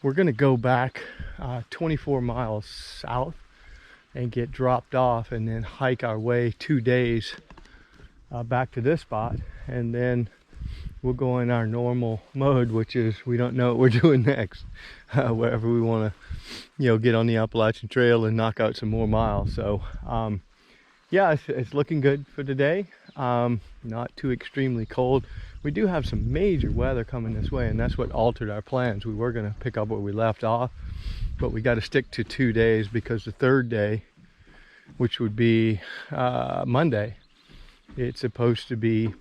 we're gonna go back 24 miles south and get dropped off, and then hike our way 2 days back to this spot, and then we'll go in our normal mode, which is we don't know what we're doing next. Wherever we want to, get on the Appalachian Trail and knock out some more miles. So yeah, it's looking good for today. Not too extremely cold. We do have some major weather coming this way, and that's what altered our plans. We were going to pick up where we left off, but we got to stick to 2 days, because the third day, which would be Monday, it's supposed to be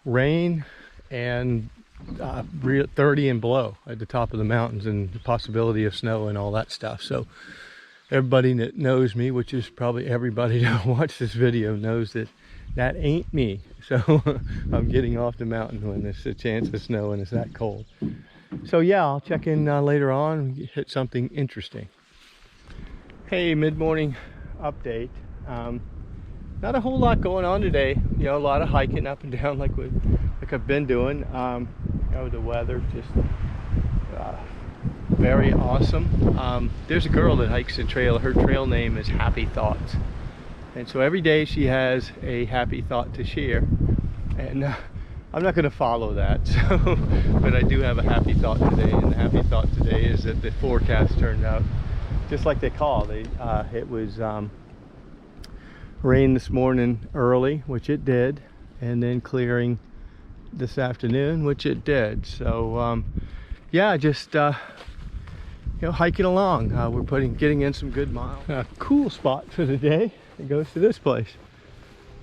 rain and 30 and below at the top of the mountains, and the possibility of snow and all that stuff. So everybody that knows me, which is probably everybody that watched this video, knows that that ain't me. So I'm getting off the mountain when there's a chance of snow and it's that cold. So yeah, I'll check in later on and hit something interesting. Hey, mid-morning update. Not a whole lot going on today. A lot of hiking up and down like I've been doing. The weather just very awesome. There's a girl that hikes the trail. Her trail name is Happy Thoughts, and so every day she has a happy thought to share, and I'm not going to follow that. So, but I do have a happy thought today, and the happy thought today is that the forecast turned out just like they called. It was rain this morning early, which it did, and then clearing this afternoon, which it did. So yeah, just hiking along. We're getting in some good miles. A cool spot for the day, it goes to this place.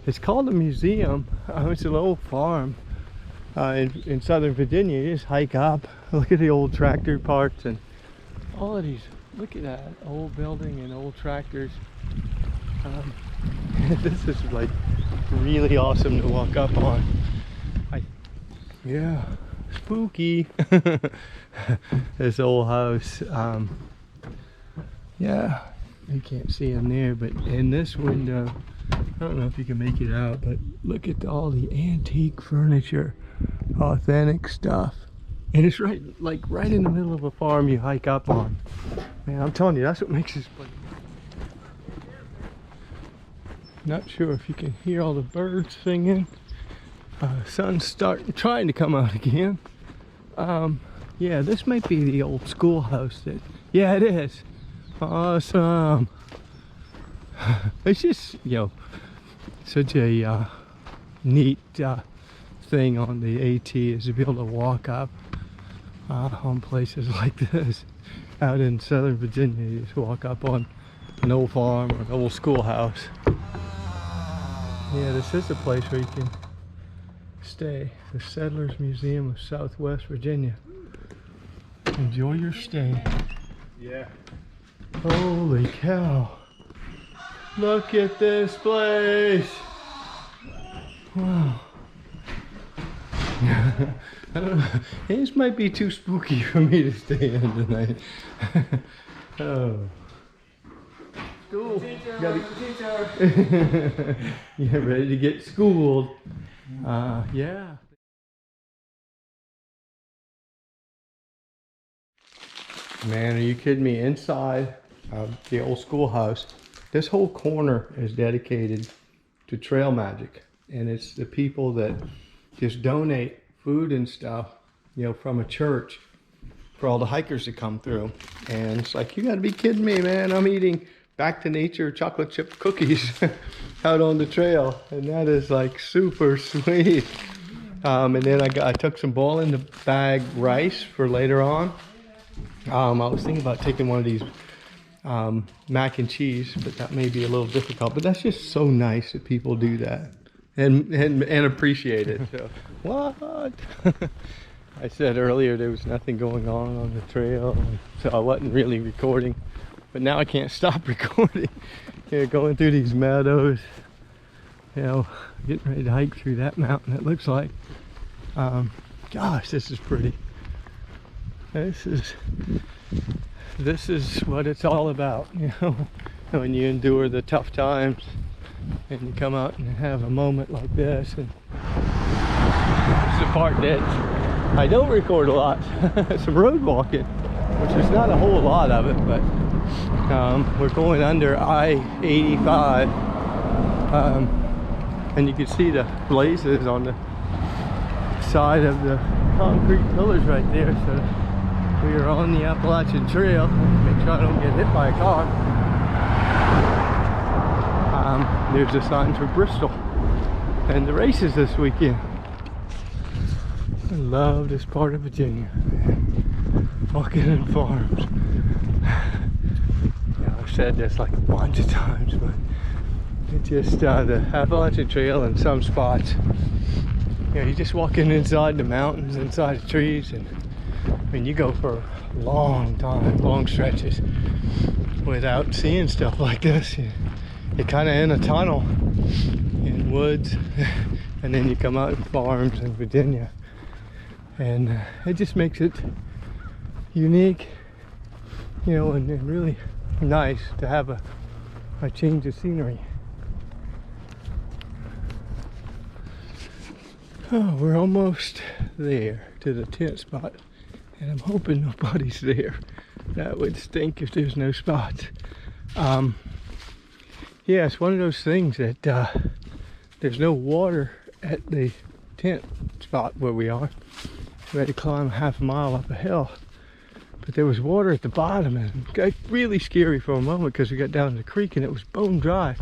It's called a museum. It's an old farm in Southern Virginia. You just hike up, look at the old tractor parts and all of these. Look at that old building and old tractors. This is like really awesome to walk up on. Yeah, spooky. This old house. Yeah, you can't see in there, but in this window, I don't know if you can make it out, but look at all the antique furniture, authentic stuff. And it's right in the middle of a farm you hike up on. Man, I'm telling you, that's what makes this place. Not sure if you can hear all the birds singing. Sun's trying to come out again. Yeah, this might be the old schoolhouse. Yeah, it is. Awesome. It's just, such a neat thing on the AT, is to be able to walk up on places like this. Out in Southern Virginia, you just walk up on an old farm or an old schoolhouse. Yeah, this is a place where you can stay. The Settlers Museum of Southwest Virginia. Enjoy your stay. Yeah. Holy cow. Look at this place. Wow. I don't know. This might be too spooky for me to stay in tonight. Oh. School. Teacher. Yeah, ready to get schooled. Yeah. Man, are you kidding me? Inside the old schoolhouse, this whole corner is dedicated to Trail Magic, and it's the people that just donate food and stuff, from a church for all the hikers that come through. And it's like, you gotta be kidding me, man. I'm eating Back to Nature chocolate chip cookies out on the trail, and that is like super sweet. And then I took some boil in the bag rice for later on. I was thinking about taking one of these mac and cheese, but that may be a little difficult. But that's just so nice that people do that and appreciate it. So, what? I said earlier there was nothing going on the trail, so I wasn't really recording. But now I can't stop recording. Going through these meadows, getting ready to hike through that mountain, it looks like. Gosh, this is pretty. This is what it's all about, when you endure the tough times and you come out and have a moment like this. And this is the part that I don't record a lot. Some road walking, which is not a whole lot of it, but we're going under I-85, and you can see the blazes on the side of the concrete pillars right there. So we are on the Appalachian Trail. Make sure I don't get hit by a car. There's a sign for Bristol and the races this weekend. I love this part of Virginia. Walking in farms. Yeah, I've said this like a bunch of times, but it's just the Appalachian Trail in some spots. You know, you're just walking inside the mountains, inside the trees, and I mean, you go for a long time, long stretches without seeing stuff like this. You're kind of in a tunnel in woods, and then you come out in farms in Virginia, and it just makes it unique, you know, and really nice to have a change of scenery. Oh, we're almost there to the tent spot, and I'm hoping nobody's there. That would stink if there's no spots. Yeah, it's one of those things that there's no water at the tent spot where we are. We had to climb a half a mile up a hill, but there was water at the bottom, and it got really scary for a moment because we got down to the creek and it was bone dry,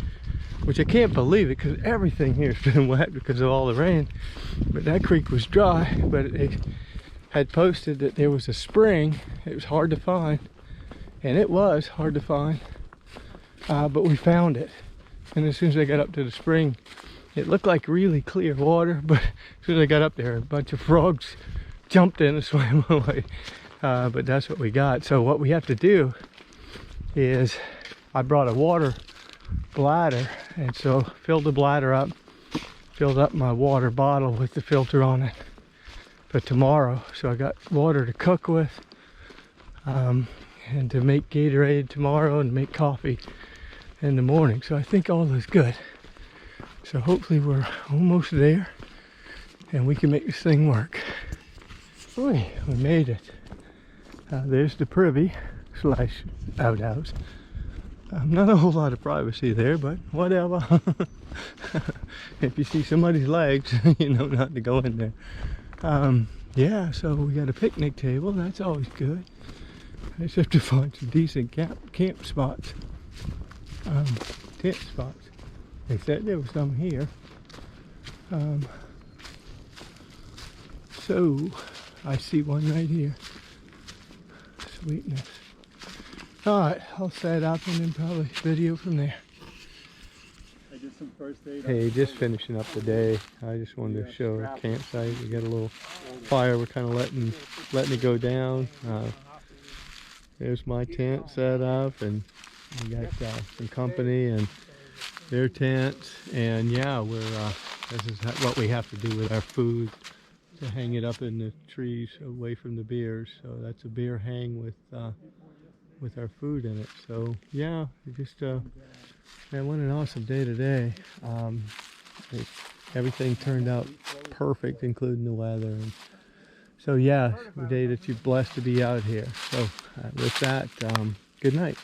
which I can't believe it because everything here has been wet because of all the rain. But that creek was dry, but it had posted that there was a spring. It was hard to find, and it was hard to find, but we found it. And as soon as I got up to the spring, it looked like really clear water, but as soon as I got up there, a bunch of frogs jumped in and swam away. But that's what we got. So what we have to do is, I brought a water bladder, and so filled the bladder up, filled up my water bottle with the filter on it for tomorrow. So I got water to cook with, and to make Gatorade tomorrow and make coffee in the morning. So I think all is good. So hopefully we're almost there and we can make this thing work. Boy, we made it. There's the privy slash outhouse. Not a whole lot of privacy there, but whatever. If you see somebody's legs, you know not to go in there. Yeah, so we got a picnic table. That's always good. I just have to find some decent camp spots. Tent spots. They said there was some here. So I see one right here. Sweetness. Alright, I'll set up and then probably video from there. I did some first aid. Hey, just finishing up the day. I just wanted to show our campsite. We got a little fire. We're kind of letting it go down. There's my tent set up, and we got some company and their tents. And yeah, this is what we have to do with our food, to hang it up in the trees away from the beers. So that's a beer hang with our food in it. So yeah, just man, what an awesome day today. Everything turned out perfect, including the weather. And so yeah, the day that you're blessed to be out here. So with that, good night.